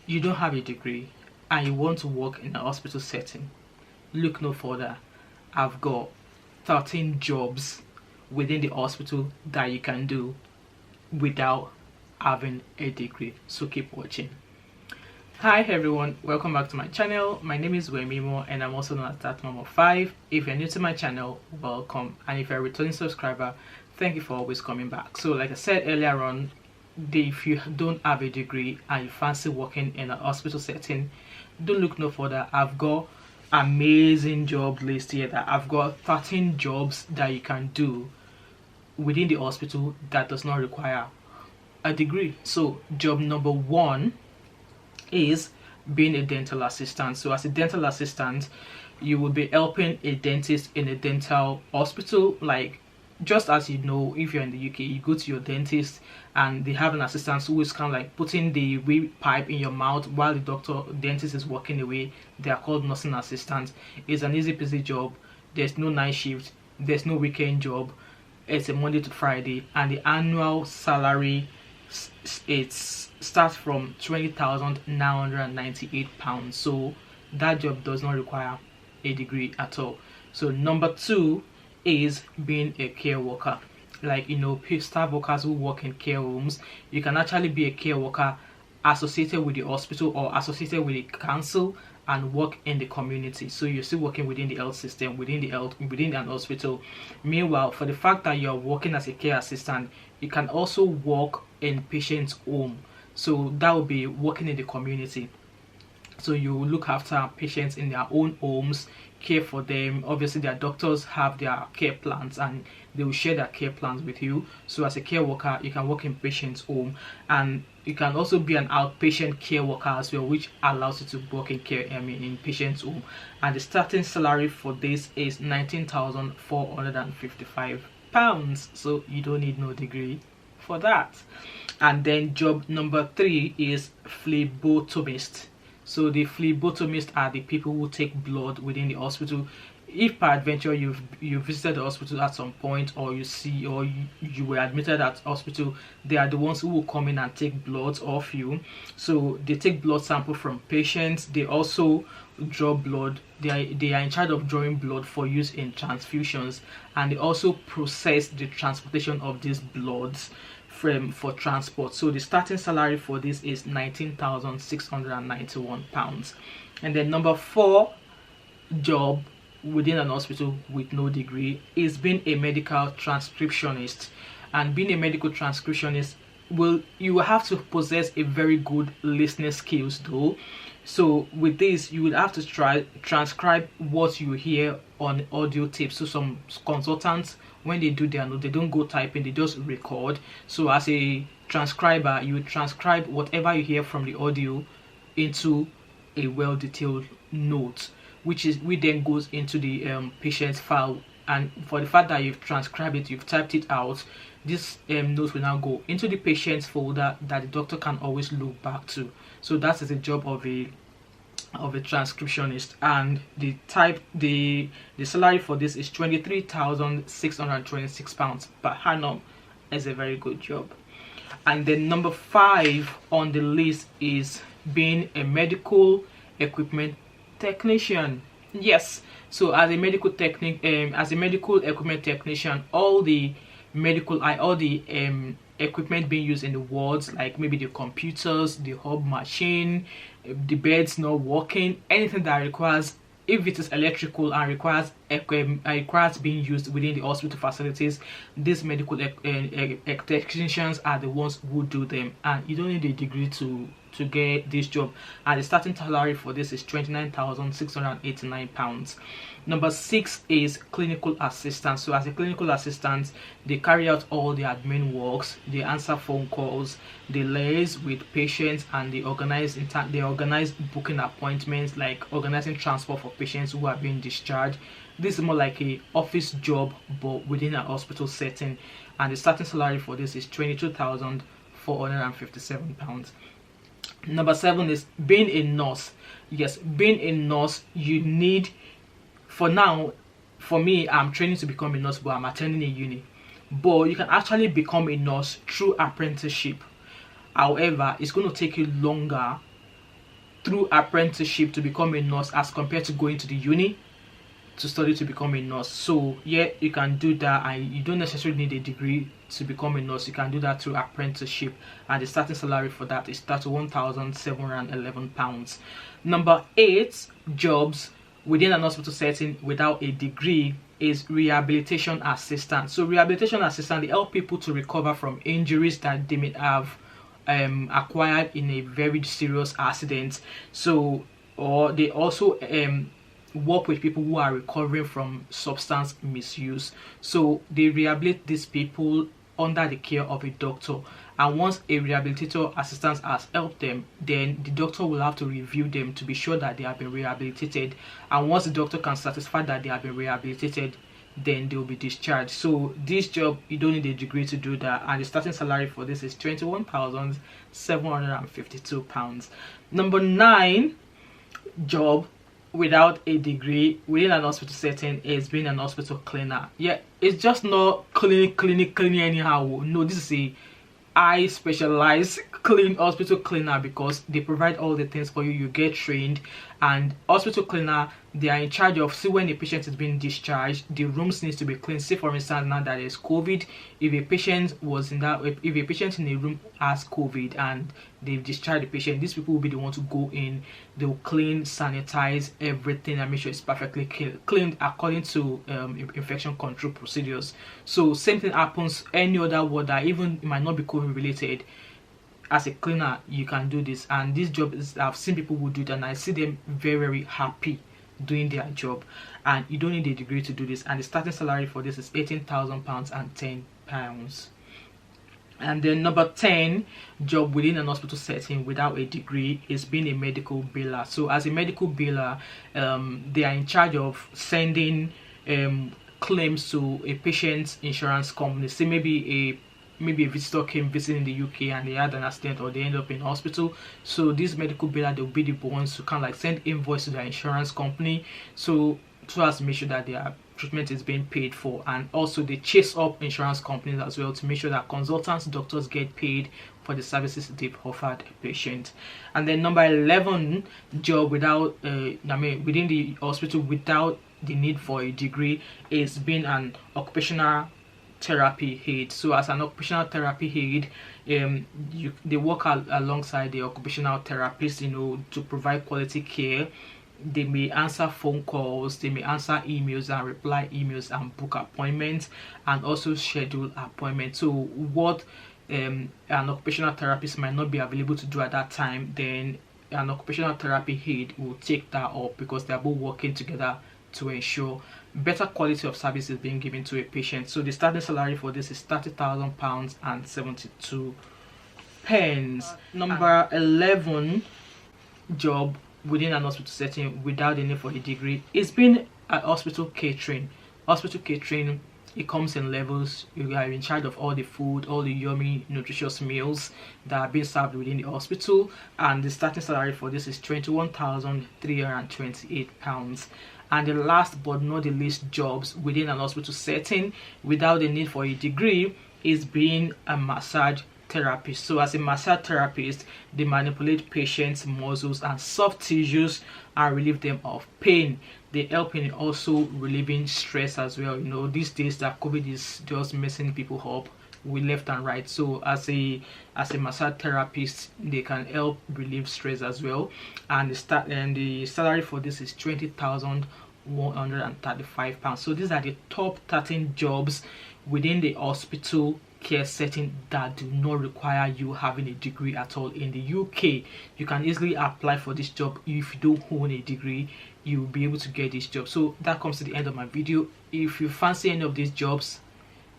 you don't have a degree and you want to work in a hospital setting, look no further. I've got 13 jobs within the hospital that you can do without having a degree. So keep watching. Hi everyone, welcome back to my channel. My name is Wemimo and I'm also known as That Mom of 5. If you're new to my channel, welcome, and if you're a returning subscriber, thank you for always coming back. So like I said earlier on, if you don't have a degree and you fancy working in a hospital setting, don't look no further. I've got amazing job list here that I've got 13 jobs that you can do within the hospital that does not require a degree. So job number 1 is being a dental assistant. So as a dental assistant, you will be helping a dentist in a dental hospital. Like, just as you know, if you're in the UK, you go to your dentist and they have an assistant who is kind of like putting the wee pipe in your mouth while the dentist is walking away. They are called nursing assistants. It's an easy peasy job. There's no night shift, there's no weekend job. It's a Monday to Friday, and the annual salary starts from £20,998. So that job does not require a degree at all. So number 2 is being a care worker. Like, you know, staff workers who work in care homes, you can actually be a care worker associated with the hospital or associated with the council and work in the community. So you're still working within the health system, within an hospital. Meanwhile, for the fact that you're working as a care assistant, you can also work in patient's home. So that will be working in the community. So you look after patients in their own homes, care for them. Obviously their doctors have their care plans and they will share their care plans with you. So as a care worker, you can work in patient's home, and you can also be an outpatient care worker as well, which allows you to work in in patient's home. And the starting salary for this is £19,455. So you don't need no degree for that. And then job number 3 is phlebotomist. So the phlebotomists are the people who take blood within the hospital. If peradventure you visited the hospital at some point, or you were admitted at hospital, they are the ones who will come in and take blood off you. So they take blood sample from patients. They also draw blood. They are in charge of drawing blood for use in transfusions, and they also process the transportation of these bloods for transport. So the starting salary for this is £19,691. And then number 4 job within an hospital with no degree is being a medical transcriptionist. And being a medical transcriptionist, you will have to possess a very good listening skills though. So with this, you would have to transcribe what you hear on audio tapes. So some consultants, when they do their note, they don't go typing, they just record. So as a transcriber, you would transcribe whatever you hear from the audio into a well-detailed note, which then goes into the patient's file. And for the fact that you've transcribed it, you've typed it out, this note will now go into the patient's folder that the doctor can always look back to. So that is the job of a transcriptionist. And the salary for this is £23,626 per annum. Is a very good job. And then number 5 on the list is being a medical equipment technician. Yes, so as a medical equipment technician, all the equipment being used in the wards, like maybe the computers, the hub machine, the beds not working, anything that requires, if it is electrical and requires being used within the hospital facilities, these medical technicians are the ones who do them. And you don't need a degree to get this job. And the starting salary for this is £29,689. Number 6 is clinical assistant. So as a clinical assistant, they carry out all the admin works, they answer phone calls, they liaise with patients, and they organize booking appointments, like organizing transport for patients who are being discharged. This is more like a office job but within a hospital setting, and the starting salary for this is £22,457. Number 7 is being a nurse. Yes, being a nurse, you need, for now, for me, I'm training to become a nurse, but I'm attending a uni. But you can actually become a nurse through apprenticeship. However, it's going to take you longer through apprenticeship to become a nurse as compared to going to the uni to study to become a nurse. So yeah, you can do that, and you don't necessarily need a degree to become a nurse. You can do that through apprenticeship, and the starting salary for that is £1,711. Number 8 jobs within an hospital setting without a degree is rehabilitation assistant. So rehabilitation assistant, they help people to recover from injuries that they may have acquired in a very serious accident. So, or they also work with people who are recovering from substance misuse. So they rehabilitate these people under the care of a doctor, and once a rehabilitator assistant has helped them, then the doctor will have to review them to be sure that they have been rehabilitated, and once the doctor can satisfy that they have been rehabilitated, then they will be discharged. So this job, you don't need a degree to do that, and the starting salary for this is £21,752. Number 9 job without a degree within an hospital setting is being an hospital cleaner. Yeah, it's just not cleaning anyhow. No, this is a I specialize hospital cleaner, because they provide all the things for you. You get trained, and hospital cleaner, they are in charge of, see, when a patient is being discharged, the rooms needs to be cleaned. Say for instance, now that there's COVID, if a patient in a room has COVID and they've discharged the patient, these people will be the ones to go in. They'll clean, sanitize everything, and make sure it's perfectly cleaned according to infection control procedures. So same thing happens any other ward that even it might not be COVID related. As a cleaner, you can do this, and this job is, I've seen people who do it, and I see them very happy doing their job, and you don't need a degree to do this, and the starting salary for this is £18,000 and £10. And then number 10 job within an hospital setting without a degree is being a medical biler. So as a medical biler, they are in charge of sending claims to a patient's insurance company. Say maybe a visitor came visiting the UK and they had an accident, or they end up in hospital. So this medical biler, they'll be the ones who can like send invoice to their insurance company, so as to make sure that their treatment is being paid for. And also they chase up insurance companies as well to make sure that consultants, doctors get paid for the services they've offered a patient. And then number 11 job without within the hospital without the need for a degree is being an occupational therapy aid. So as an occupational therapy aid, they work alongside the occupational therapist, to provide quality care. They may answer phone calls, they may answer emails and reply emails and book appointments, and also schedule appointments. So what an occupational therapist might not be available to do at that time, then an occupational therapy aid will take that up, because they are both working together to ensure better quality of service is being given to a patient. So the starting salary for this is £30,000 and 72 pence. Number 11 job within an hospital setting without the need for a degree is being at hospital catering. Hospital catering, it comes in levels. You are in charge of all the food, all the yummy nutritious meals that are being served within the hospital, and the starting salary for this is £21,328. And the last but not the least jobs within an hospital setting without the need for a degree is being a massage therapist. So as a massage therapist, they manipulate patients' muscles and soft tissues and relieve them of pain. They help in also relieving stress as well. These days that COVID is just messing people up with left and right. So as a massage therapist, they can help relieve stress as well. And the salary for this is £20,135. So these are the top 13 jobs within the hospital care setting that do not require you having a degree at all. In the UK, you can easily apply for this job. If you don't own a degree, you will be able to get this job. So that comes to the end of my video. If you fancy any of these jobs,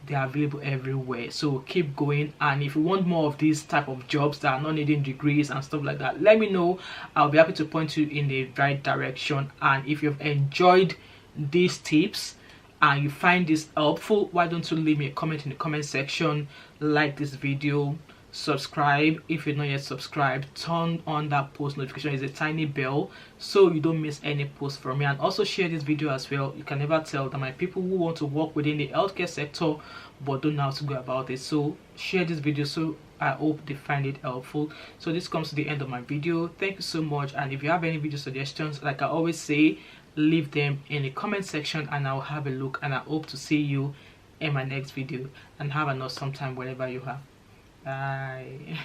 they are available everywhere, so keep going. And if you want more of these type of jobs that are not needing degrees and stuff like that, let me know. I'll be happy to point you in the right direction. And if you've enjoyed these tips and you find this helpful, why don't you leave me a comment in the comment section, like this video, subscribe if you're not yet subscribed, turn on that post notification. It's a tiny bell so you don't miss any post from me, and also share this video as well. You can never tell that my people who want to work within the healthcare sector but don't know how to go about it, so share this video so I hope they find it helpful. So this comes to the end of my video. Thank you so much, and if you have any video suggestions, like I always say, leave them in the comment section and I'll have a look, and I hope to see you in my next video. And have an awesome time wherever you are. Bye.